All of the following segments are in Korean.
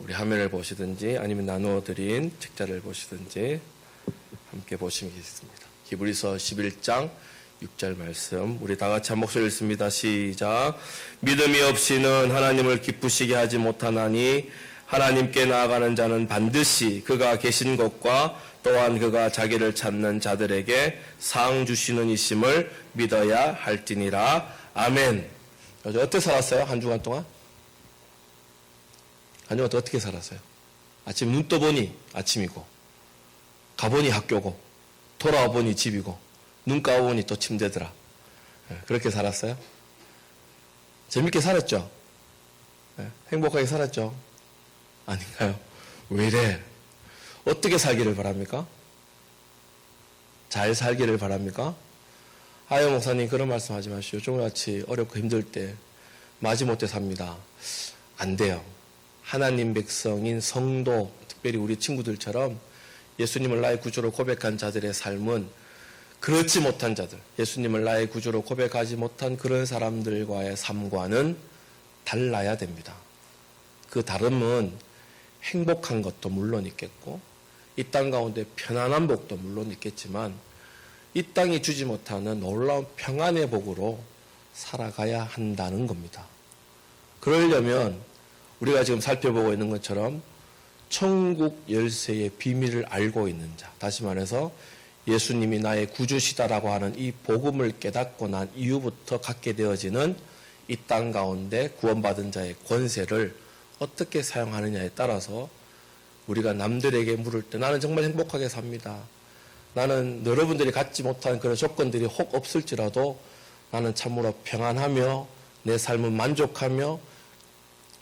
우리 화면을 보시든지 아니면 나누어 드린 책자를 보시든지 함께 보시겠습니다. 히브리서 11장 6절 말씀 우리 다 같이 한 목소리 읽습니다. 시작. 믿음이 없이는 하나님을 기쁘시게 하지 못하나니 하나님께 나아가는 자는 반드시 그가 계신 곳과 또한 그가 자기를 찾는 자들에게 상 주시는 이심을 믿어야 할지니라. 아멘. 어떻게 살았어요? 한 주간 동안? 한 주간 동안 어떻게 살았어요? 아침 눈 떠보니 아침이고, 가보니 학교고, 돌아와 보니 집이고, 눈 감아보니 또 침대더라. 그렇게 살았어요? 재밌게 살았죠? 행복하게 살았죠? 아닌가요? 왜 이래? 어떻게 살기를 바랍니까? 잘 살기를 바랍니까? 하여 목사님 그런 말씀 하지 마시오. 종같이 어렵고 힘들 때 마지못해 삽니다. 안 돼요. 하나님 백성인 성도, 특별히 우리 친구들처럼 예수님을 나의 구주로 고백한 자들의 삶은 그렇지 못한 자들, 예수님을 나의 구주로 고백하지 못한 그런 사람들과의 삶과는 달라야 됩니다. 그 다름은 행복한 것도 물론 있겠고 이 땅 가운데 편안한 복도 물론 있겠지만 이 땅이 주지 못하는 놀라운 평안의 복으로 살아가야 한다는 겁니다. 그러려면 우리가 지금 살펴보고 있는 것처럼 천국 열쇠의 비밀을 알고 있는 자, 다시 말해서 예수님이 나의 구주시다라고 하는 이 복음을 깨닫고 난 이후부터 갖게 되어지는 이 땅 가운데 구원받은 자의 권세를 어떻게 사용하느냐에 따라서 우리가 남들에게 물을 때 나는 정말 행복하게 삽니다. 나는 여러분들이 갖지 못한 그런 조건들이 혹 없을지라도 나는 참으로 평안하며 내 삶은 만족하며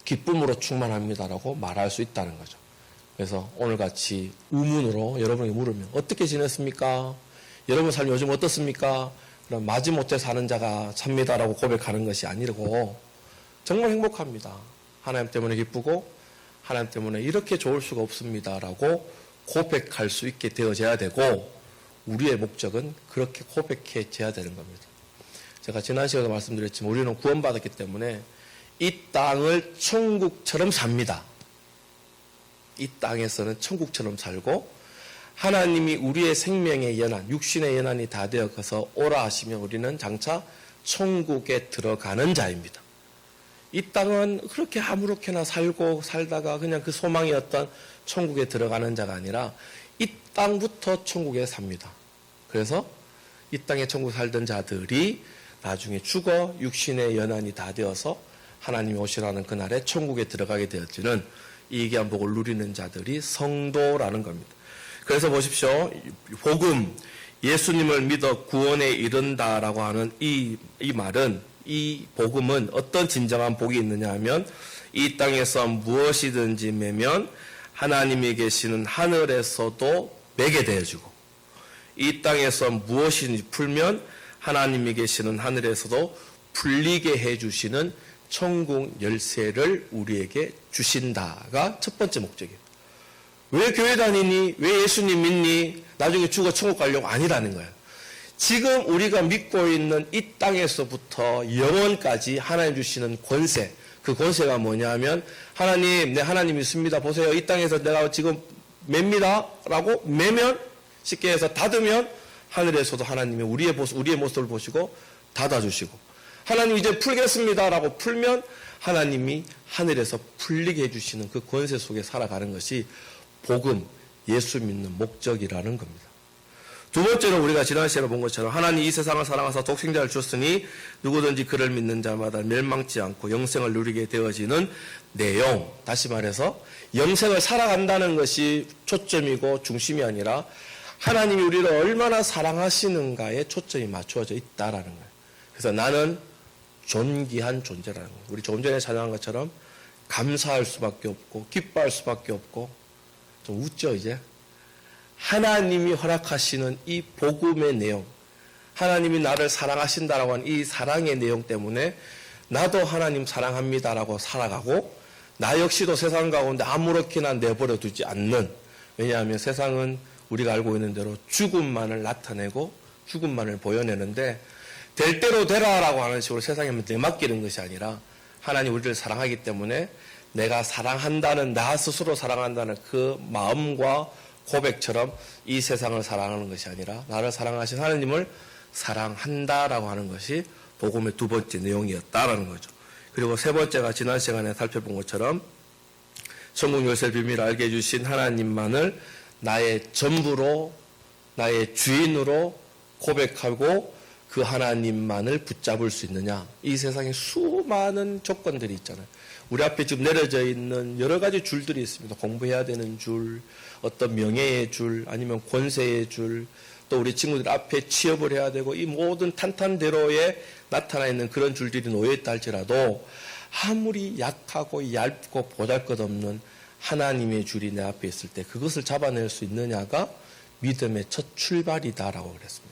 기쁨으로 충만합니다라고 말할 수 있다는 거죠. 그래서 오늘같이 우문으로 여러분에게 물으면 어떻게 지냈습니까? 여러분 삶이 요즘 어떻습니까? 그럼 마지못해 사는 자가 삽니다라고 고백하는 것이 아니고 정말 행복합니다. 하나님 때문에 기쁘고 하나님 때문에 이렇게 좋을 수가 없습니다라고 고백할 수 있게 되어져야 되고 우리의 목적은 그렇게 고백해져야 되는 겁니다. 제가 지난 시간에 말씀드렸지만 우리는 구원받았기 때문에 이 땅을 천국처럼 삽니다. 이 땅에서는 천국처럼 살고 하나님이 우리의 생명의 연한, 육신의 연한이 다 되어서 오라 하시면 우리는 장차 천국에 들어가는 자입니다. 이 땅은 그렇게 아무렇게나 살고 살다가 그냥 그 소망이었던 천국에 들어가는 자가 아니라 이 땅부터 천국에 삽니다. 그래서 이 땅에 천국 살던 자들이 나중에 죽어 육신의 연한이 다 되어서 하나님이 오시라는 그날에 천국에 들어가게 되었지는 이 귀한 복을 누리는 자들이 성도라는 겁니다. 그래서 보십시오. 복음, 예수님을 믿어 구원에 이른다라고 하는 이 말은 이 복음은 어떤 진정한 복이 있느냐 하면 이 땅에서 무엇이든지 매면 하나님이 계시는 하늘에서도 매게 되어주고 이 땅에서 무엇이든지 풀면 하나님이 계시는 하늘에서도 풀리게 해주시는 천국 열쇠를 우리에게 주신다가 첫 번째 목적이에요. 왜 교회 다니니? 왜 예수님 믿니? 나중에 죽어 천국 가려고 아니라는 거예요. 지금 우리가 믿고 있는 이 땅에서부터 영원까지 하나님 주시는 권세, 그 권세가 뭐냐 하면 하나님, 내 하나님 있습니다. 보세요. 이 땅에서 내가 지금 맵니다. 라고 매면 쉽게 해서 닫으면 하늘에서도 하나님이 우리의 모습을 보시고 닫아주시고 하나님 이제 풀겠습니다. 라고 풀면 하나님이 하늘에서 풀리게 해주시는 그 권세 속에 살아가는 것이 복음, 예수 믿는 목적이라는 겁니다. 두 번째는 우리가 지난 시간에 본 것처럼 하나님 이 세상을 사랑하사 독생자를 주었으니 누구든지 그를 믿는 자마다 멸망치 않고 영생을 누리게 되어지는 내용. 다시 말해서 영생을 살아간다는 것이 초점이고 중심이 아니라 하나님이 우리를 얼마나 사랑하시는가에 초점이 맞추어져 있다라는 거예요. 그래서 나는 존귀한 존재라는 거예요. 우리 조금 전에 찬양한 것처럼 감사할 수밖에 없고 기뻐할 수밖에 없고 좀 웃죠 이제. 하나님이 허락하시는 이 복음의 내용, 하나님이 나를 사랑하신다라고 하는 이 사랑의 내용 때문에 나도 하나님 사랑합니다라고 살아가고 나 역시도 세상 가운데 아무렇게나 내버려 두지 않는, 왜냐하면 세상은 우리가 알고 있는 대로 죽음만을 나타내고 죽음만을 보여내는데 될 대로 되라라고 하는 식으로 세상에 내맡기는 것이 아니라 하나님 우리를 사랑하기 때문에 내가 사랑한다는, 나 스스로 사랑한다는 그 마음과 고백처럼 이 세상을 사랑하는 것이 아니라 나를 사랑하신 하나님을 사랑한다라고 하는 것이 복음의 두 번째 내용이었다라는 거죠. 그리고 세 번째가 지난 시간에 살펴본 것처럼 천국 열쇠 비밀을 알게 해주신 하나님만을 나의 전부로, 나의 주인으로 고백하고 그 하나님만을 붙잡을 수 있느냐. 이 세상에 수많은 조건들이 있잖아요. 우리 앞에 지금 내려져 있는 여러 가지 줄들이 있습니다. 공부해야 되는 줄, 어떤 명예의 줄, 아니면 권세의 줄, 또 우리 친구들 앞에 취업을 해야 되고, 이 모든 탄탄대로에 나타나 있는 그런 줄들이 놓여있다 할지라도 아무리 약하고 얇고 보잘것없는 하나님의 줄이 내 앞에 있을 때 그것을 잡아낼 수 있느냐가 믿음의 첫 출발이다라고 그랬습니다.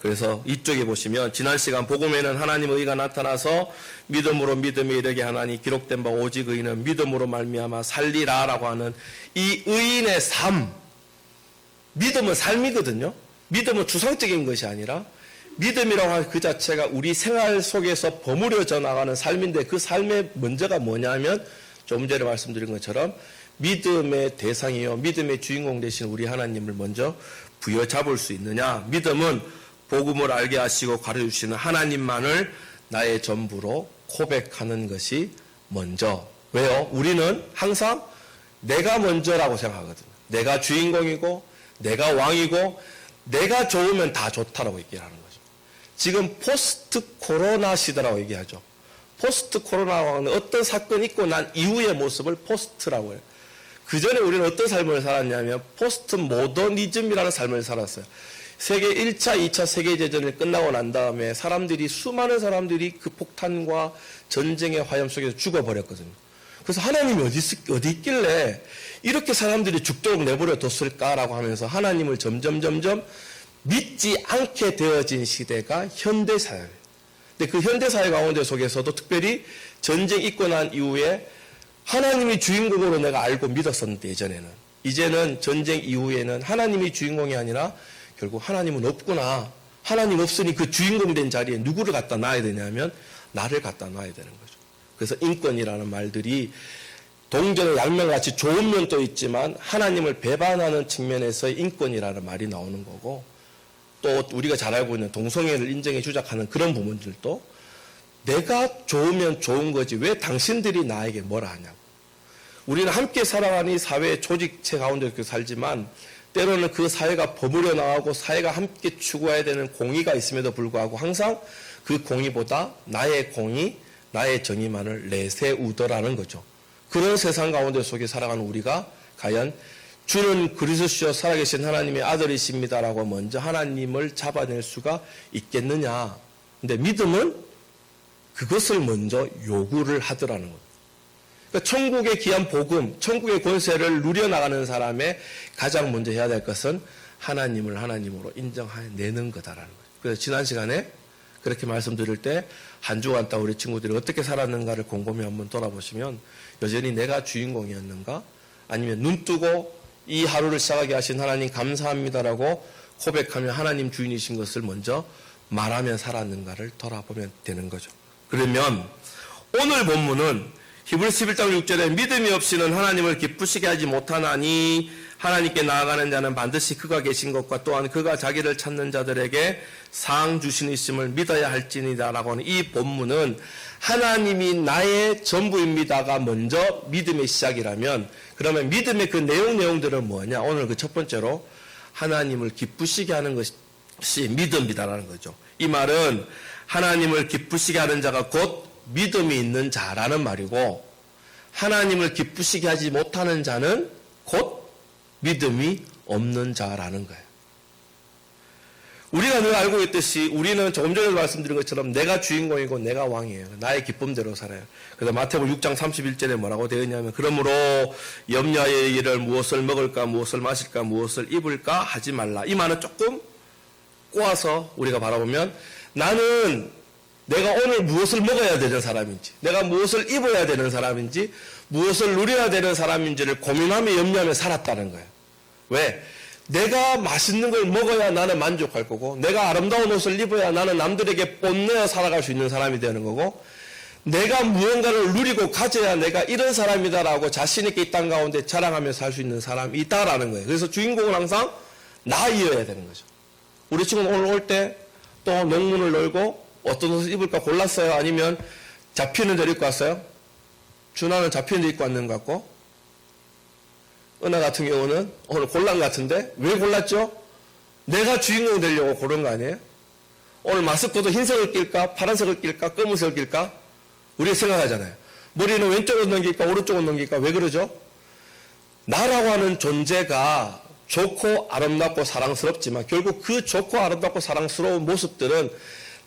그래서 이쪽에 보시면 지난 시간 복음에는 하나님의 의가 나타나서 믿음으로 믿음에 이르게 하나니 기록된 바 오직 의인은 믿음으로 말미암아 살리라라고 하는 이 의인의 삶, 믿음은 삶이거든요. 믿음은 추상적인 것이 아니라 믿음이라고 하는 그 자체가 우리 생활 속에서 버무려져 나가는 삶인데 그 삶의 먼저가 뭐냐면 조금 전에 말씀드린 것처럼 믿음의 대상이요 믿음의 주인공 되신 우리 하나님을 먼저 부여잡을 수 있느냐. 믿음은 복음을 알게 하시고 가르쳐주시는 하나님만을 나의 전부로 고백하는 것이 먼저. 왜요? 우리는 항상 내가 먼저라고 생각하거든요. 내가 주인공이고 내가 왕이고 내가 좋으면 다 좋다라고 얘기를 하는 거죠. 지금 포스트 코로나 시대라고 얘기하죠. 포스트 코로나와는 어떤 사건이 있고 난 이후의 모습을 포스트라고 해요. 그 전에 우리는 어떤 삶을 살았냐면 포스트 모더니즘이라는 삶을 살았어요. 세계 1차, 2차 세계대전이 끝나고 난 다음에 수많은 사람들이 그 폭탄과 전쟁의 화염 속에서 죽어버렸거든요. 그래서 하나님이 어디 있길래 이렇게 사람들이 죽도록 내버려 뒀을까라고 하면서 하나님을 점점 믿지 않게 되어진 시대가 현대사회예요. 근데 그 현대사회 가운데 속에서도 특별히 전쟁 있고 난 이후에 하나님이 주인공으로 내가 알고 믿었었는데 예전에는. 이제는 전쟁 이후에는 하나님이 주인공이 아니라 결국 하나님은 없구나. 하나님 없으니 그 주인공 된 자리에 누구를 갖다 놔야 되냐면 나를 갖다 놔야 되는 거죠. 그래서 인권이라는 말들이 동전의 양면같이 좋은 면도 있지만 하나님을 배반하는 측면에서의 인권이라는 말이 나오는 거고 또 우리가 잘 알고 있는 동성애를 인정해 주작하는 그런 부분들도 내가 좋으면 좋은 거지 왜 당신들이 나에게 뭐라 하냐고. 우리는 함께 살아가는 이 사회 조직체 가운데 이렇게 살지만 때로는 그 사회가 버무려 나가고 사회가 함께 추구해야 되는 공의가 있음에도 불구하고 항상 그 공의보다 나의 공의, 나의 정의만을 내세우더라는 거죠. 그런 세상 가운데 속에 살아가는 우리가 과연 주는 그리스도시요 살아계신 하나님의 아들이십니다라고 먼저 하나님을 잡아낼 수가 있겠느냐. 근데 믿음은 그것을 먼저 요구를 하더라는 거예요. 그러니까 천국의 귀한 복음, 천국의 권세를 누려나가는 사람의 가장 먼저 해야 될 것은 하나님을 하나님으로 인정해내는 거다라는 거예요. 그래서 지난 시간에 그렇게 말씀드릴 때 한 주간 동안 우리 친구들이 어떻게 살았는가를 곰곰이 한번 돌아보시면 여전히 내가 주인공이었는가? 아니면 눈 뜨고 이 하루를 시작하게 하신 하나님 감사합니다라고 고백하며 하나님 주인이신 것을 먼저 말하며 살았는가를 돌아보면 되는 거죠. 그러면 오늘 본문은 히브리서 11장 6절에 믿음이 없이는 하나님을 기쁘시게 하지 못하나니 하나님께 나아가는 자는 반드시 그가 계신 것과 또한 그가 자기를 찾는 자들에게 상 주시니심을 믿어야 할지니다라고 하는 이 본문은 하나님이 나의 전부입니다가 먼저 믿음의 시작이라면 그러면 믿음의 그 내용들은 뭐냐? 오늘 그 첫 번째로 하나님을 기쁘시게 하는 것이 믿음이다라는 거죠. 이 말은 하나님을 기쁘시게 하는 자가 곧 믿음이 있는 자라는 말이고 하나님을 기쁘시게 하지 못하는 자는 곧 믿음이 없는 자라는 거예요. 우리가 늘 알고 있듯이 우리는 조금 전에 말씀드린 것처럼 내가 주인공이고 내가 왕이에요. 나의 기쁨대로 살아요. 그래서 마태복음 6장 31절에 뭐라고 되어 있냐면 그러므로 염려에 이를 무엇을 먹을까 무엇을 마실까 무엇을 입을까 하지 말라. 이 말은 조금 꼬아서 우리가 바라보면 나는 내가 오늘 무엇을 먹어야 되는 사람인지 내가 무엇을 입어야 되는 사람인지 무엇을 누려야 되는 사람인지를 고민하며 염려하며 살았다는 거예요. 왜? 내가 맛있는 걸 먹어야 나는 만족할 거고 내가 아름다운 옷을 입어야 나는 남들에게 뽐내어 살아갈 수 있는 사람이 되는 거고 내가 무언가를 누리고 가져야 내가 이런 사람이다라고 자신있게 이 땅 가운데 자랑하면서 살 수 있는 사람이 있다라는 거예요. 그래서 주인공은 항상 나이어야 되는 거죠. 우리 친구는 오늘 올 때 또 농문을 열고 어떤 옷을 입을까 골랐어요? 아니면 잡히는 대로 입고 왔어요? 준하는 잡히는 대로 입고 왔는 것 같고, 은하 같은 경우는 오늘 골란 것 같은데 왜 골랐죠? 내가 주인공 되려고 고른 거 아니에요? 오늘 마스크도 흰색을 낄까 파란색을 낄까 검은색을 낄까 우리가 생각하잖아요. 머리는 왼쪽으로 넘길까 오른쪽으로 넘길까 왜 그러죠? 나라고 하는 존재가 좋고 아름답고 사랑스럽지만 결국 그 좋고 아름답고 사랑스러운 모습들은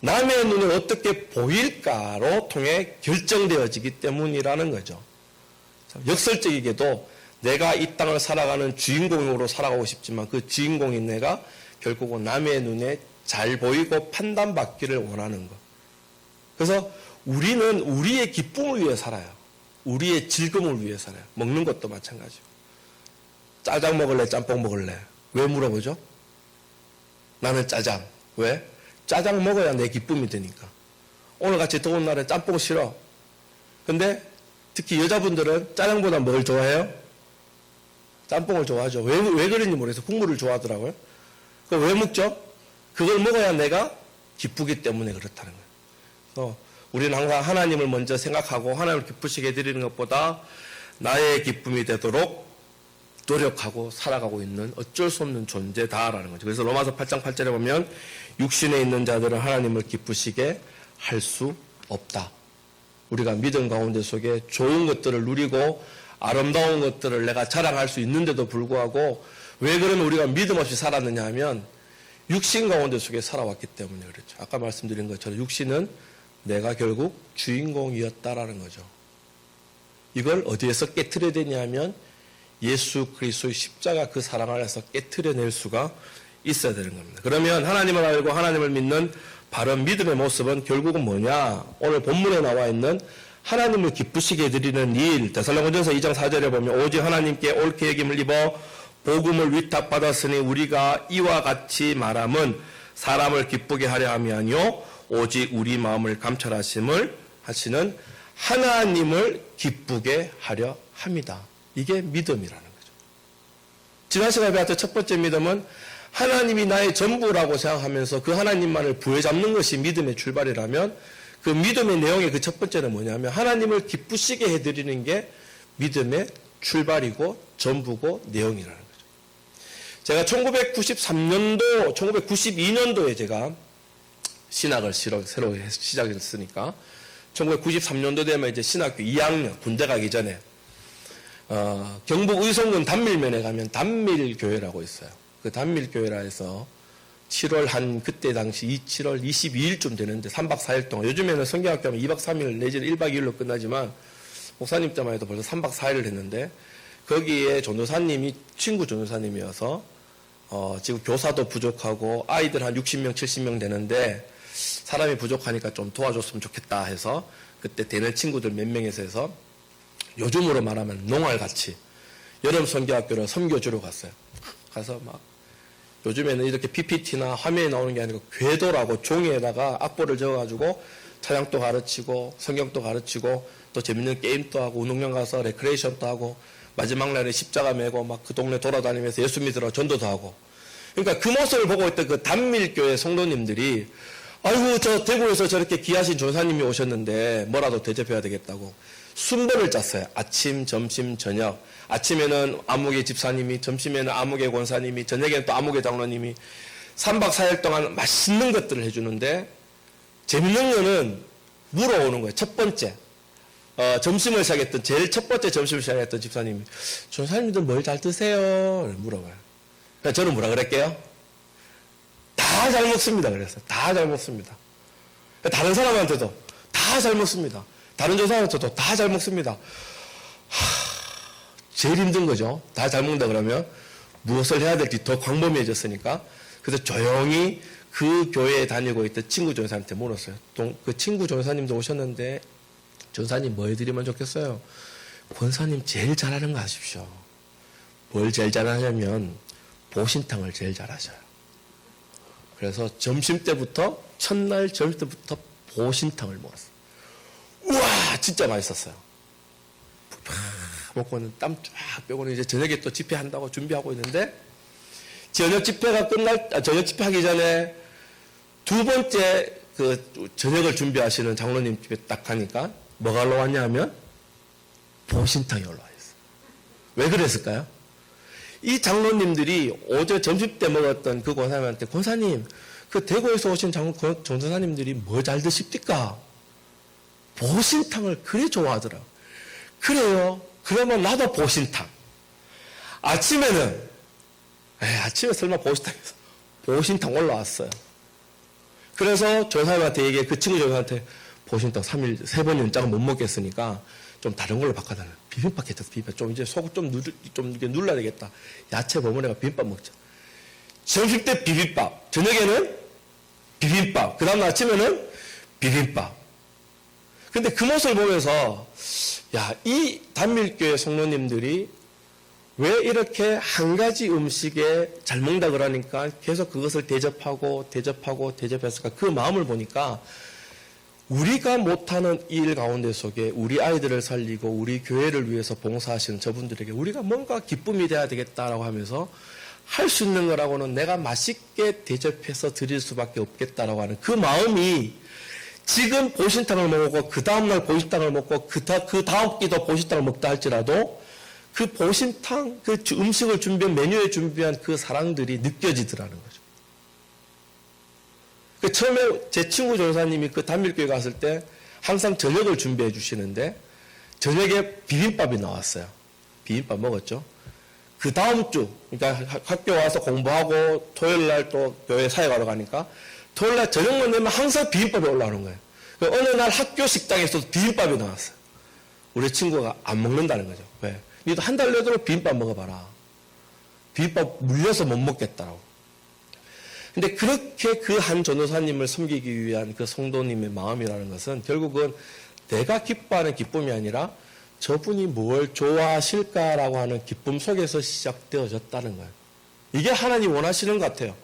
남의 눈에 어떻게 보일까로 통해 결정되어지기 때문이라는 거죠. 역설적이게도 내가 이 땅을 살아가는 주인공으로 살아가고 싶지만 그 주인공인 내가 결국은 남의 눈에 잘 보이고 판단받기를 원하는 것. 그래서 우리는 우리의 기쁨을 위해 살아요. 우리의 즐거움을 위해 살아요. 먹는 것도 마찬가지고. 짜장 먹을래? 짬뽕 먹을래? 왜 물어보죠? 나는 짜장. 왜? 짜장 먹어야 내 기쁨이 되니까. 오늘같이 더운 날에 짬뽕 싫어. 근데 특히 여자분들은 짜장보다 뭘 좋아해요? 짬뽕을 좋아하죠. 왜 그런지 모르겠어요. 국물을 좋아하더라고요. 그걸 왜 먹죠? 그걸 먹어야 내가 기쁘기 때문에 그렇다는 거예요. 그래서 우리는 항상 하나님을 먼저 생각하고 하나님을 기쁘시게 해드리는 것보다 나의 기쁨이 되도록 노력하고 살아가고 있는 어쩔 수 없는 존재다라는 거죠. 그래서 로마서 8장 8절에 보면 육신에 있는 자들은 하나님을 기쁘시게 할 수 없다. 우리가 믿음 가운데 속에 좋은 것들을 누리고 아름다운 것들을 내가 자랑할 수 있는데도 불구하고 왜 그러면 우리가 믿음 없이 살았느냐 하면 육신 가운데 속에 살아왔기 때문에 그렇죠. 아까 말씀드린 것처럼 육신은 내가 결국 주인공이었다라는 거죠. 이걸 어디에서 깨트려야 되냐 하면 예수 그리스도의 십자가 그 사랑 안에서 깨트려낼 수가 있어야 되는 겁니다. 그러면 하나님을 알고 하나님을 믿는 바른 믿음의 모습은 결국은 뭐냐? 오늘 본문에 나와 있는 하나님을 기쁘시게 해드리는 일, 데살로니가전서 2장 4절에 보면 오직 하나님께 옳게 여김을 입어 복음을 위탁받았으니 우리가 이와 같이 말함은 사람을 기쁘게 하려 함이 아니요 오직 우리 마음을 감찰하심을 하시는 하나님을 기쁘게 하려 합니다. 이게 믿음이라는 거죠. 지난 시간에 배웠던 첫 번째 믿음은 하나님이 나의 전부라고 생각하면서 그 하나님만을 부여잡는 것이 믿음의 출발이라면 그 믿음의 내용의 그 첫 번째는 뭐냐면 하나님을 기쁘시게 해드리는 게 믿음의 출발이고 전부고 내용이라는 거죠. 제가 1993년도, 1992년도에 제가 신학을 새로 시작했으니까 1993년도 되면 이제 신학교 2학년 군대 가기 전에 경북 의성군 단밀면에 가면 단밀교회라고 있어요. 그 단밀교회라 해서 7월 그때 당시 7월 22일쯤 되는데 3박 4일 동안 요즘에는 성경학교 하면 2박 3일 내지는 1박 2일로 끝나지만 목사님 때만 해도 벌써 3박 4일을 했는데 거기에 전도사님이 친구 전도사님이어서 지금 교사도 부족하고 아이들 한 60명 70명 되는데 사람이 부족하니까 좀 도와줬으면 좋겠다 해서 그때 되는 친구들 몇 명에서 해서 요즘으로 말하면 농활같이 여름 선교학교를 섬겨주러 갔어요. 가서 막 요즘에는 이렇게 PPT나 화면에 나오는 게 아니고 궤도라고 종이에다가 악보를 적어가지고 찬양도 가르치고 성경도 가르치고 또 재밌는 게임도 하고 운동장 가서 레크레이션도 하고 마지막 날에 십자가 메고 막 그 동네 돌아다니면서 예수 믿으러 전도도 하고 그러니까 그 모습을 보고 있던 그 단밀교회 성도님들이 아이고 저 대구에서 저렇게 귀하신 전사님이 오셨는데 뭐라도 대접해야 되겠다고 순번을 짰어요. 아침, 점심, 저녁. 아침에는 아무개 집사님이, 점심에는 아무개 권사님이, 저녁에는 또 아무개 장로님이 3박 4일 동안 맛있는 것들을 해주는데 재밌는 거는 물어오는 거예요. 첫 번째. 점심을 시작했던, 제일 첫 번째 점심을 시작했던 집사님이 전사님들 뭘 잘 드세요? 물어봐요. 그래서 저는 뭐라 그랬게요? 다 잘 먹습니다. 그랬어요. 다 잘 먹습니다. 다른 사람한테도 다 잘 먹습니다. 다른 조사한테도 다 잘 먹습니다. 제일 힘든 거죠. 다 잘 먹는다 그러면 무엇을 해야 될지 더 광범위해졌으니까. 그래서 조용히 그 교회에 다니고 있던 친구 전사님한테 물었어요. 그 친구 전사님도 오셨는데 전사님 뭐 해드리면 좋겠어요? 권사님 제일 잘하는 거 아십시오. 뭘 제일 잘하냐면 보신탕을 제일 잘하셔요. 그래서 점심 때부터 첫날 점심 때부터 보신탕을 먹었어요. 우와 진짜 맛있었어요. 먹고는 땀 쫙 빼고는 이제 저녁에 또 집회한다고 준비하고 있는데 저녁 집회하기 전에 두 번째 그 저녁을 준비하시는 장로님 집에 딱 가니까 뭐가 올라왔냐 하면 보신탕이 올라와 있어요. 왜 그랬을까요? 이 장로님들이 어제 점심 때 먹었던 그 권사님한테 권사님 그 대구에서 오신 정선사님들이 뭐 잘 드십니까? 보신탕을 그래 좋아하더라고요. 그래요. 그러면 나도 보신탕. 아침에 설마 보신탕 올라왔어요. 그래서 조사님한테 얘기해, 그 친구 조사한테 보신탕 3일, 3번 연장은 못 먹겠으니까 좀 다른 걸로 바꿔달라. 비빔밥 괜찮아, 비빔밥. 좀 이제 속 좀 이렇게 눌러야 되겠다. 야채 버무려가 비빔밥 먹자. 점심 때 비빔밥, 저녁에는 비빔밥, 그 다음 아침에는 비빔밥. 근데 그 모습을 보면서, 야, 이 단밀교회 성도님들이 왜 이렇게 한 가지 음식에 잘 먹는다 그러니까 계속 그것을 대접했을까? 그 마음을 보니까 우리가 못하는 일 가운데 속에 우리 아이들을 살리고 우리 교회를 위해서 봉사하시는 저분들에게 우리가 뭔가 기쁨이 돼야 되겠다라고 하면서 할 수 있는 거라고는 내가 맛있게 대접해서 드릴 수밖에 없겠다라고 하는 그 마음이 지금 보신탕을 먹고 그 다음날 보신탕을 먹고 그 다음 끼도 보신탕을 먹다 할지라도 그 보신탕, 그 음식을 준비한 메뉴에 준비한 그 사랑들이 느껴지더라는 거죠. 그 처음에 제 친구 전사님이 그 단밀교회 갔을 때 항상 저녁을 준비해 주시는데 저녁에 비빔밥이 나왔어요. 비빔밥 먹었죠. 그 다음 주, 그러니까 학교 와서 공부하고 토요일 날 또 교회 사회 가러 가니까 토요일 날 저녁만 되면 항상 비빔밥이 올라오는 거예요. 어느 날 학교 식당에서도 비빔밥이 나왔어요. 우리 친구가 안 먹는다는 거죠. 왜? 니도 한 달 내도록 비빔밥 먹어봐라. 비빔밥 물려서 못 먹겠다라고. 근데 그렇게 그 한 전도사님을 섬기기 위한 그 성도님의 마음이라는 것은 결국은 내가 기뻐하는 기쁨이 아니라 저분이 뭘 좋아하실까라고 하는 기쁨 속에서 시작되어졌다는 거예요. 이게 하나님 원하시는 것 같아요.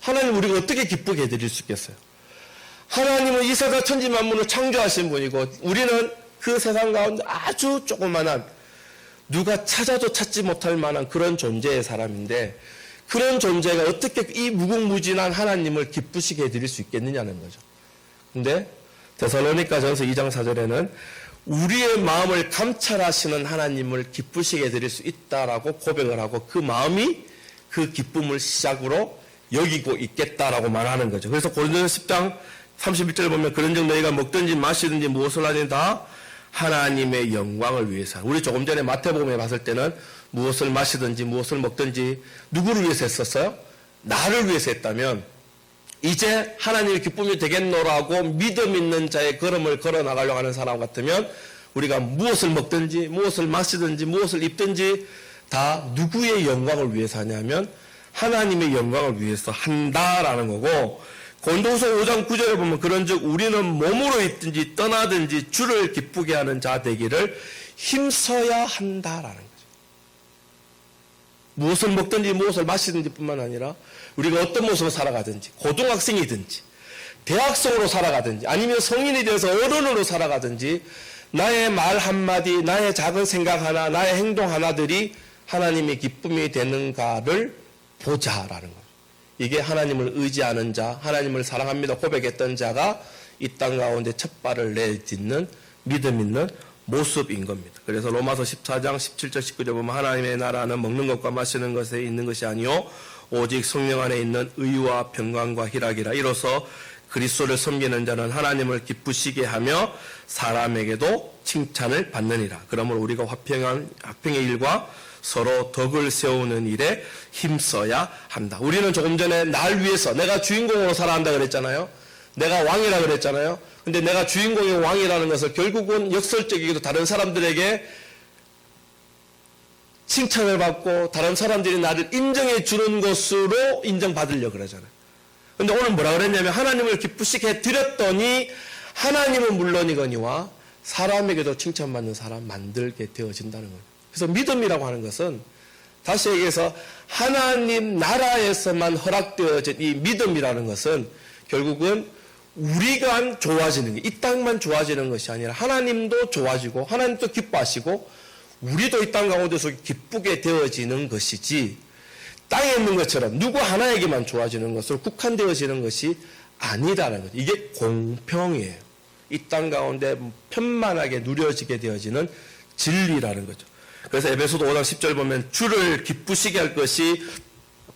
하나님 우리가 어떻게 기쁘게 해드릴 수 있겠어요? 하나님은 이 세상 천지 만물을 창조하신 분이고 우리는 그 세상 가운데 아주 조그만한 누가 찾아도 찾지 못할 만한 그런 존재의 사람인데 그런 존재가 어떻게 이 무궁무진한 하나님을 기쁘시게 해드릴 수 있겠느냐는 거죠. 근데 데살로니가전서 2장 4절에는 우리의 마음을 감찰하시는 하나님을 기쁘시게 해드릴 수 있다라고 고백을 하고 그 마음이 그 기쁨을 시작으로 여기고 있겠다라고 말하는 거죠. 그래서 고린도전서 10장 31절 보면 그런즉 너희가 먹든지 마시든지 무엇을 하든지 다 하나님의 영광을 위해서. 우리 조금 전에 마태복음에 봤을 때는 무엇을 마시든지 무엇을 먹든지 누구를 위해서 했었어요? 나를 위해서 했다면 이제 하나님의 기쁨이 되겠노라고 믿음 있는 자의 걸음을 걸어 나가려고 하는 사람 같으면 우리가 무엇을 먹든지 무엇을 마시든지 무엇을 입든지 다 누구의 영광을 위해서 하냐면 하나님의 영광을 위해서 한다라는 거고 고린도후서 5장 9절에 보면 그런즉 우리는 몸으로 있든지 떠나든지 주를 기쁘게 하는 자 되기를 힘써야 한다라는 거죠. 무엇을 먹든지 무엇을 마시든지 뿐만 아니라 우리가 어떤 모습으로 살아가든지 고등학생이든지 대학생으로 살아가든지 아니면 성인이 되어서 어른으로 살아가든지 나의 말 한마디 나의 작은 생각 하나 나의 행동 하나들이 하나님의 기쁨이 되는가를 보자라는 거죠. 이게 하나님을 의지하는 자 하나님을 사랑합니다 고백했던 자가 이 땅 가운데 첫 발을 내딛는 믿음 있는 모습인 겁니다. 그래서 로마서 14장 17절 19절 보면 하나님의 나라는 먹는 것과 마시는 것에 있는 것이 아니요 오직 성령 안에 있는 의와 평강과 희락이라. 이로써 그리스도를 섬기는 자는 하나님을 기쁘시게 하며 사람에게도 칭찬을 받느니라. 그러므로 우리가 화평의 일과 서로 덕을 세우는 일에 힘써야 한다. 우리는 조금 전에 날 위해서 내가 주인공으로 살아야 한다 그랬잖아요. 내가 왕이라 그랬잖아요. 근데 내가 주인공의 왕이라는 것을 결국은 역설적이기도 다른 사람들에게 칭찬을 받고 다른 사람들이 나를 인정해 주는 것으로 인정받으려고 그러잖아요. 근데 오늘 뭐라 그랬냐면 하나님을 기쁘시게 드렸더니 하나님은 물론이거니와 사람에게도 칭찬받는 사람 만들게 되어진다는 거예요. 그래서 믿음이라고 하는 것은 다시 얘기해서 하나님 나라에서만 허락되어진 이 믿음이라는 것은 결국은 우리가 좋아지는 게, 이 땅만 좋아지는 것이 아니라 하나님도 좋아지고 하나님도 기뻐하시고 우리도 이 땅 가운데서 기쁘게 되어지는 것이지, 땅에 있는 것처럼 누구 하나에게만 좋아지는 것으로 국한되어지는 것이 아니다라는 거죠. 이게 공평이에요. 이 땅 가운데 편만하게 누려지게 되어지는 진리라는 거죠. 그래서 에베소서 5장 10절 보면 주를 기쁘시게 할 것이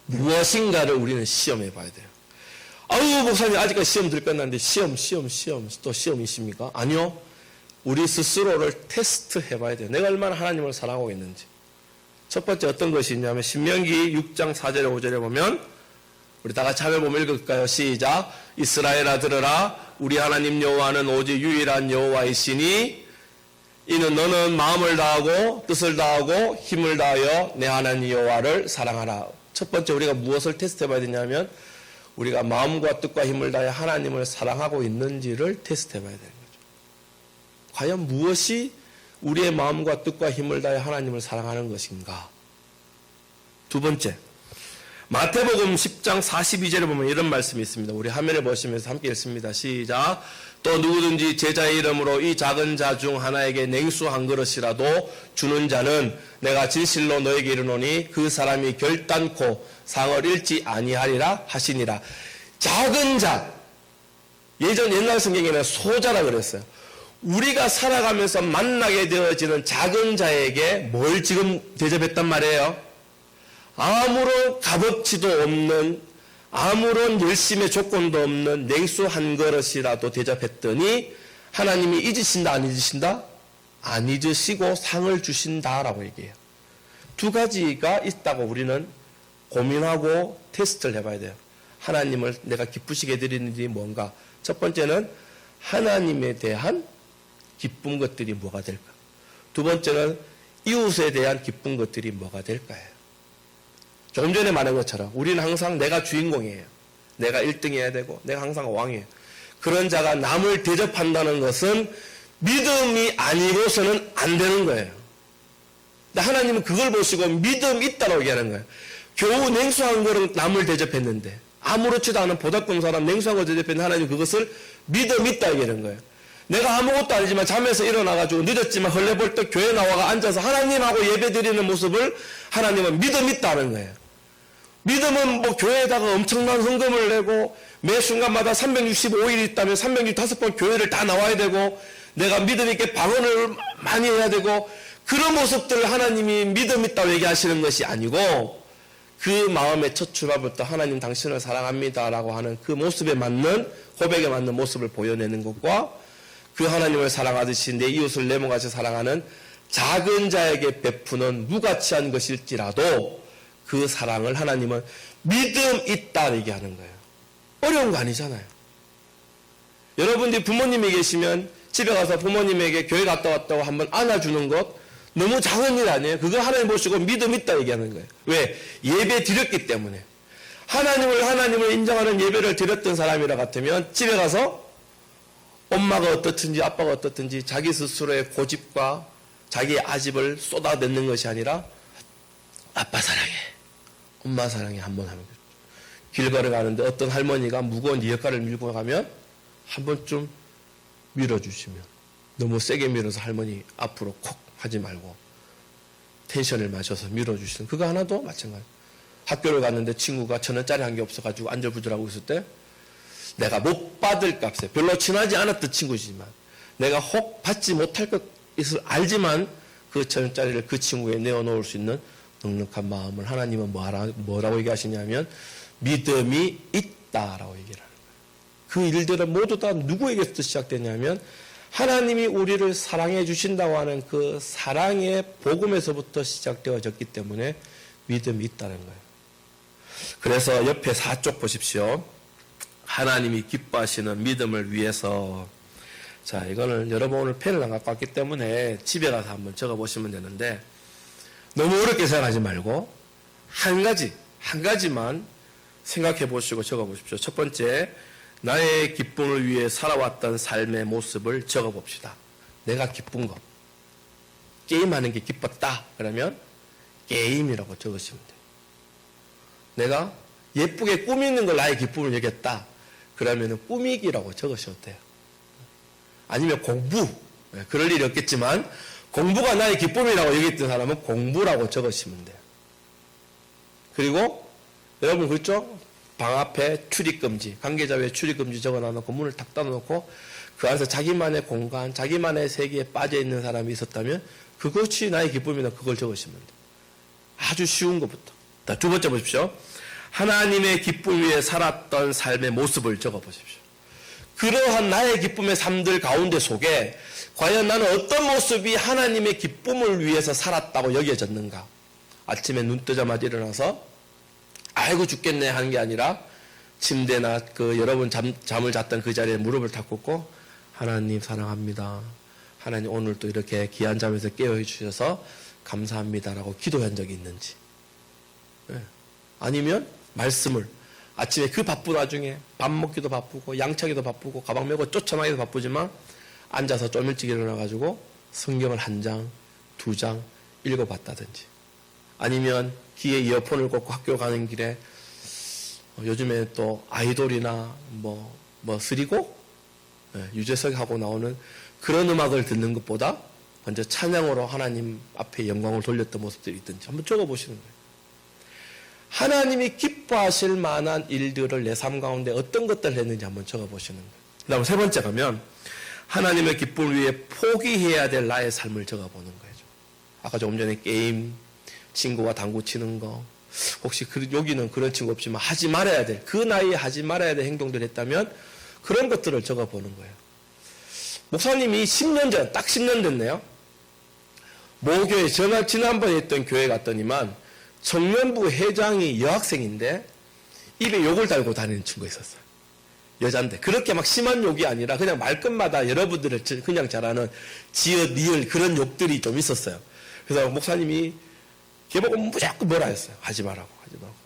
무엇인가를 우리는 시험해 봐야 돼요. 아유, 목사님 아직까지 시험 들 끝났는데 시험 또 시험이십니까? 아니요. 우리 스스로를 테스트 해봐야 돼요. 내가 얼마나 하나님을 사랑하고 있는지. 첫 번째 어떤 것이 있냐면 신명기 6장 4절에 5절에 보면, 우리 다 같이 한번 보면 읽을까요? 시작. 이스라엘아 들으라. 우리 하나님 여호와는 오직 유일한 여호와이시니 이는 너는 마음을 다하고 뜻을 다하고 힘을 다하여 내 하나님 여호와를 사랑하라. 첫 번째 우리가 무엇을 테스트해 봐야 되냐면 우리가 마음과 뜻과 힘을 다해 하나님을 사랑하고 있는지를 테스트해 봐야 되는 거죠. 과연 무엇이 우리의 마음과 뜻과 힘을 다해 하나님을 사랑하는 것인가? 두 번째, 마태복음 10장 42절에 보면 이런 말씀이 있습니다. 우리 화면에 보시면서 함께 읽습니다. 시작. 또 누구든지 제자의 이름으로 이 작은 자 중 하나에게 냉수 한 그릇이라도 주는 자는 내가 진실로 너에게 이르노니 그 사람이 결단코 상을 잃지 아니하리라 하시니라. 작은 자, 옛날 성경에는 소자라 그랬어요. 우리가 살아가면서 만나게 되어지는 작은 자에게 뭘 지금 대접했단 말이에요? 아무런 값어치도 없는, 아무런 열심의 조건도 없는 냉수 한 그릇이라도 대접했더니 하나님이 잊으신다 안 잊으신다? 안 잊으시고 상을 주신다라고 얘기해요. 두 가지가 있다고 우리는 고민하고 테스트를 해봐야 돼요. 하나님을 내가 기쁘시게 드리는지 뭔가. 첫 번째는 하나님에 대한 기쁜 것들이 뭐가 될까? 두 번째는 이웃에 대한 기쁜 것들이 뭐가 될까요? 조금 전에 말한 것처럼 우리는 항상 내가 주인공이에요. 내가 1등 해야 되고 내가 항상 왕이에요. 그런 자가 남을 대접한다는 것은 믿음이 아니고서는 안 되는 거예요. 근데 하나님은 그걸 보시고 믿음 있다고 얘기하는 거예요. 겨우 냉수 한 그릇 남을 대접했는데 아무렇지도 않은 보답금 사람 냉수 한 그릇 대접했는데 하나님 그것을 믿음 있다 얘기하는 거예요. 내가 아무것도 아니지만 잠에서 일어나가지고 늦었지만 헐레벌떡 교회 나와가 앉아서 하나님하고 예배드리는 모습을 하나님은 믿음 있다는 거예요. 믿음은 뭐 교회에다가 엄청난 헌금을 내고 매 순간마다 365일이 있다면 365번 교회를 다 나와야 되고 내가 믿음 있게 방언을 많이 해야 되고 그런 모습들을 하나님이 믿음 있다고 얘기하시는 것이 아니고 그 마음의 첫 출발부터 하나님 당신을 사랑합니다라고 하는 그 모습에 맞는 고백에 맞는 모습을 보여내는 것과 그 하나님을 사랑하듯이 내 이웃을 내 몸같이 사랑하는 작은 자에게 베푸는 무가치한 것일지라도 그 사랑을 하나님은 믿음 있다 얘기하는 거예요. 어려운 거 아니잖아요. 여러분들이 부모님이 계시면 집에 가서 부모님에게 교회 갔다 왔다고 한번 안아주는 것 너무 작은 일 아니에요? 그거 하나님 보시고 믿음 있다 얘기하는 거예요. 왜? 예배 드렸기 때문에. 하나님을 인정하는 예배를 드렸던 사람이라 같으면 집에 가서 엄마가 어떻든지 아빠가 어떻든지 자기 스스로의 고집과 자기의 아집을 쏟아내는 것이 아니라 아빠 사랑해, 엄마 사랑해 한번 하는 거죠. 길 걸어가는데 어떤 할머니가 무거운 리어카를 밀고 가면 한 번쯤 밀어주시면 너무 세게 밀어서 할머니 앞으로 콕 하지 말고 텐션을 맞춰서 밀어주시는 그거 하나도 마찬가지예요. 학교를 갔는데 친구가 1,000원짜리 한 게 없어가지고 안절부절하고 있을 때 내가 못 받을 값에 별로 친하지 않았던 친구지만 내가 혹 받지 못할 것을 알지만 그 1,000원짜리를 그 친구에 내어놓을 수 있는 넉넉한 마음을 하나님은 뭐라고 얘기하시냐면 믿음이 있다라고 얘기를 하는 거예요. 그 일들은 모두 다 누구에게서 시작되냐면 하나님이 우리를 사랑해 주신다고 하는 그 사랑의 복음에서부터 시작되어졌기 때문에 믿음이 있다는 거예요. 그래서 옆에 4쪽 보십시오. 하나님이 기뻐하시는 믿음을 위해서. 자, 이거는 여러분 오늘 펜을 안 갖고 왔기 때문에 집에 가서 한번 적어보시면 되는데 너무 어렵게 생각하지 말고 한 가지만 생각해 보시고 적어보십시오. 첫 번째, 나의 기쁨을 위해 살아왔던 삶의 모습을 적어봅시다. 내가 기쁜 거. 게임하는 게 기뻤다. 그러면 게임이라고 적으시면 돼요. 내가 예쁘게 꾸미는 걸 나의 기쁨을 여겼다. 그러면은 꾸미기라고 적으셔도 돼요. 아니면 공부. 그럴 일이 없겠지만 공부가 나의 기쁨이라고 여겼던 사람은 공부라고 적으시면 돼요. 그리고 여러분 그렇죠? 방 앞에 출입금지, 관계자 외에 출입금지 적어놔놓고 문을 탁 닫아놓고 그 안에서 자기만의 공간, 자기만의 세계에 빠져있는 사람이 있었다면 그것이 나의 기쁨이다. 그걸 적으시면 돼요. 아주 쉬운 것부터. 자, 두 번째 보십시오. 하나님의 기쁨 위에 살았던 삶의 모습을 적어보십시오. 그러한 나의 기쁨의 삶들 가운데 속에 과연 나는 어떤 모습이 하나님의 기쁨을 위해서 살았다고 여겨졌는가? 아침에 눈 뜨자마자 일어나서 아이고 죽겠네 하는 게 아니라 침대나 여러분 잠을 잤던 그 자리에 무릎을 탁 꿇고 하나님 사랑합니다. 하나님 오늘 또 이렇게 귀한 잠에서 깨워 주셔서 감사합니다라고 기도한 적이 있는지. 아니면 말씀을 아침에 그 바쁜 와중에 밥 먹기도 바쁘고 양치하기도 바쁘고 가방 메고 쫓아나기도 바쁘지만 앉아서 좀 일찍 일어나가지고 성경을 한 장, 두 장 읽어봤다든지 아니면 귀에 이어폰을 꽂고 학교 가는 길에 요즘에 또 아이돌이나 쓰리고 유재석하고 나오는 그런 음악을 듣는 것보다 먼저 찬양으로 하나님 앞에 영광을 돌렸던 모습들이 있든지 한번 적어보시는 거예요. 하나님이 기뻐하실 만한 일들을 내 삶 가운데 어떤 것들을 했는지 한번 적어보시는 거예요. 그 다음 세 번째 가면 하나님의 기쁨을 위해 포기해야 될 나의 삶을 적어보는 거예요. 아까 조금 전에 게임, 친구와 당구 치는 거, 혹시 여기는 그런 친구 없지만 하지 말아야 될, 그 나이에 하지 말아야 될 행동들을 했다면 그런 것들을 적어보는 거예요. 목사님이 10년 전, 딱 10년 됐네요. 모교에 지난번에 했던 교회 갔더니만 청년부 회장이 여학생인데 입에 욕을 달고 다니는 친구가 있었어요. 여잔데. 그렇게 막 심한 욕이 아니라 그냥 말끝마다 여러분들을 그냥 잘하는 지읒, 니을 그런 욕들이 좀 있었어요. 그래서 목사님이 걔보고 무조건 뭐라 했어요. 하지 말라고.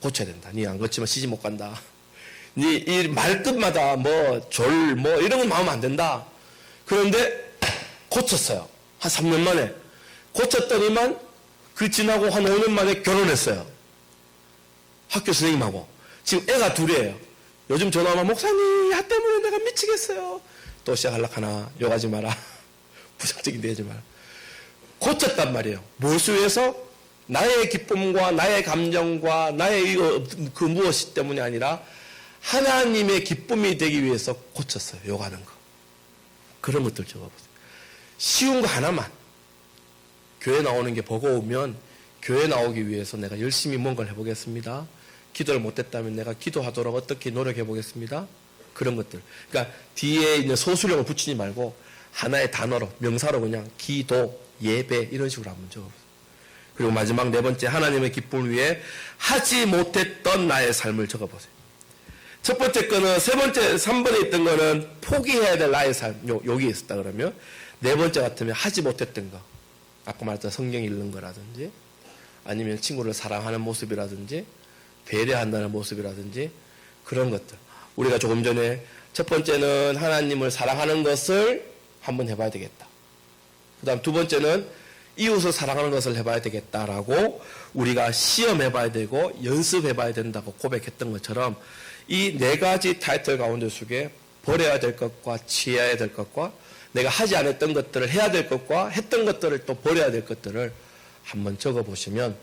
고쳐야 된다. 니 안 고치면 시집 못 간다. 니 이 말끝마다 이런 건 마음에 안 된다. 그런데 고쳤어요. 한 3년 만에. 고쳤더니만 그 지나고 한 5년 만에 결혼했어요. 학교 선생님하고. 지금 애가 둘이에요. 요즘 전화하면 목사님 야 때문에 내가 미치겠어요. 또 시작하려고 하나. 욕하지 마라. 부정적인 데 하지 마라. 고쳤단 말이에요. 무엇을 위해서? 나의 기쁨과 나의 감정과 나의 그 무엇이 때문이 아니라 하나님의 기쁨이 되기 위해서 고쳤어요. 욕하는 거. 그런 것들 적어보세요. 쉬운 거 하나만. 교회 나오는 게 버거우면 교회 나오기 위해서 내가 열심히 뭔가를 해보겠습니다. 기도를 못했다면 내가 기도하도록 어떻게 노력해 보겠습니다. 그런 것들. 그러니까 뒤에 있는 소수령을 붙이지 말고 하나의 단어로 명사로 그냥 기도, 예배 이런 식으로 한번 적어보세요. 그리고 마지막 네 번째 하나님의 기쁨을 위해 하지 못했던 나의 삶을 적어보세요. 첫 번째 거는 3번에 있던 거는 포기해야 될 나의 삶. 여기 있었다 그러면 네 번째 같으면 하지 못했던 거. 아까 말했던 성경 읽는 거라든지 아니면 친구를 사랑하는 모습이라든지 배려한다는 모습이라든지 그런 것들. 우리가 조금 전에 첫 번째는 하나님을 사랑하는 것을 한번 해봐야 되겠다. 그 다음 두 번째는 이웃을 사랑하는 것을 해봐야 되겠다라고 우리가 시험해봐야 되고 연습해봐야 된다고 고백했던 것처럼 이 네 가지 타이틀 가운데 속에 버려야 될 것과 취해야 될 것과 내가 하지 않았던 것들을 해야 될 것과 했던 것들을 또 버려야 될 것들을 한번 적어보시면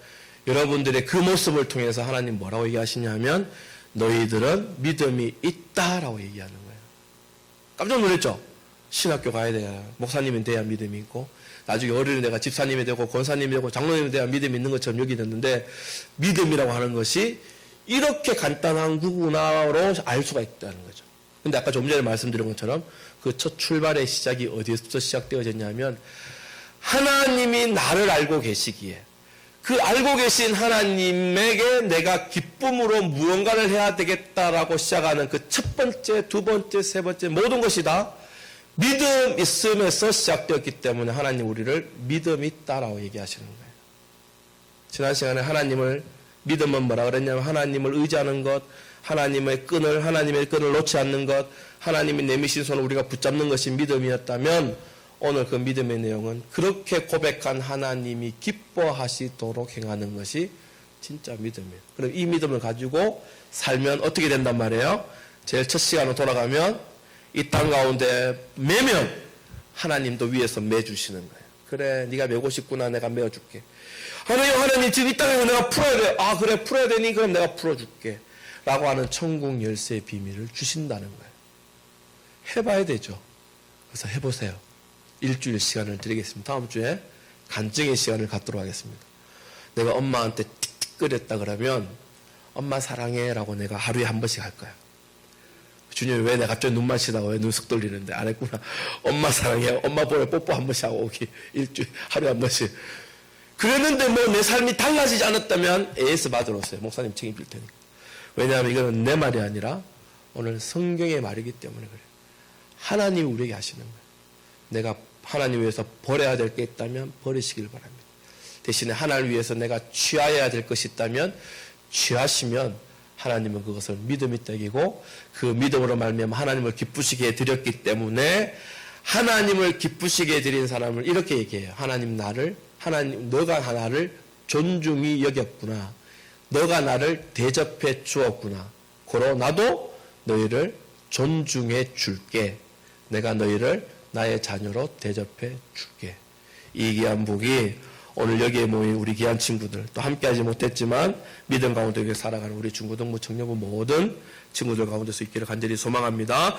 여러분들의 그 모습을 통해서 하나님 뭐라고 얘기하시냐면 너희들은 믿음이 있다라고 얘기하는 거예요. 깜짝 놀랐죠? 신학교 가야 돼야 목사님이 돼야 믿음이 있고 나중에 어른이 내가 집사님이 되고 권사님이 되고 장로님이 돼야 믿음이 있는 것처럼 여기 됐는데 믿음이라고 하는 것이 이렇게 간단한 구구나로 알 수가 있다는 거죠. 근데 아까 좀 전에 말씀드린 것처럼 그 첫 출발의 시작이 어디에서 시작되어졌냐면 하나님이 나를 알고 계시기에 그 알고 계신 하나님에게 내가 기쁨으로 무언가를 해야 되겠다라고 시작하는 그 첫 번째, 두 번째, 세 번째 모든 것이 다 믿음 있음에서 시작되었기 때문에 하나님 우리를 믿음 있다라고 얘기하시는 거예요. 지난 시간에 하나님을 믿음은 뭐라 그랬냐면 하나님을 의지하는 것, 하나님의 끈을 놓지 않는 것, 하나님이 내미신 손을 우리가 붙잡는 것이 믿음이었다면 오늘 그 믿음의 내용은 그렇게 고백한 하나님이 기뻐하시도록 행하는 것이 진짜 믿음이에요. 그럼 이 믿음을 가지고 살면 어떻게 된단 말이에요? 제일 첫 시간으로 돌아가면 이 땅 가운데 매면 하나님도 위에서 매주시는 거예요. 그래, 네가 메고 싶구나. 내가 메어줄게. 하나님 지금 이 땅에서 내가 풀어야 돼. 아, 그래, 풀어야 되니? 그럼 내가 풀어줄게. 라고 하는 천국 열쇠의 비밀을 주신다는 거예요. 해봐야 되죠. 그래서 해보세요. 일주일 시간을 드리겠습니다. 다음 주에 간증의 시간을 갖도록 하겠습니다. 내가 엄마한테 틱틱거렸다 그러면 엄마 사랑해 라고 내가 하루에 한 번씩 할 거야. 주님이 왜 내가 갑자기 눈 마시다가 왜 눈썹 돌리는데 안 했구나. 엄마 사랑해. 엄마 보여 뽀뽀 한 번씩 하고 오기. 일주일 하루에 한 번씩. 그랬는데 뭐 내 삶이 달라지지 않았다면 AS 받으러 오세요. 목사님 책임질 테니까. 왜냐하면 이거는 내 말이 아니라 오늘 성경의 말이기 때문에 그래요. 하나님이 우리에게 하시는 거예요. 내가 하나님 위해서 버려야 될 게 있다면 버리시길 바랍니다. 대신에 하나님을 위해서 내가 취하여야 될 것이 있다면 취하시면 하나님은 그것을 믿음이 되기고 그 믿음으로 말미암아 하나님을 기쁘시게 해드렸기 때문에 하나님을 기쁘시게 해드린 사람을 이렇게 얘기해요. 너가 나를 존중히 여겼구나. 너가 나를 대접해 주었구나. 고로 나도 너희를 존중해 줄게. 내가 너희를 나의 자녀로 대접해 줄게. 이 귀한 복이 오늘 여기에 모인 우리 귀한 친구들, 또 함께하지 못했지만 믿음 가운데 살아가는 우리 중고등부 청년부 모든 친구들 가운데서 있기를 간절히 소망합니다.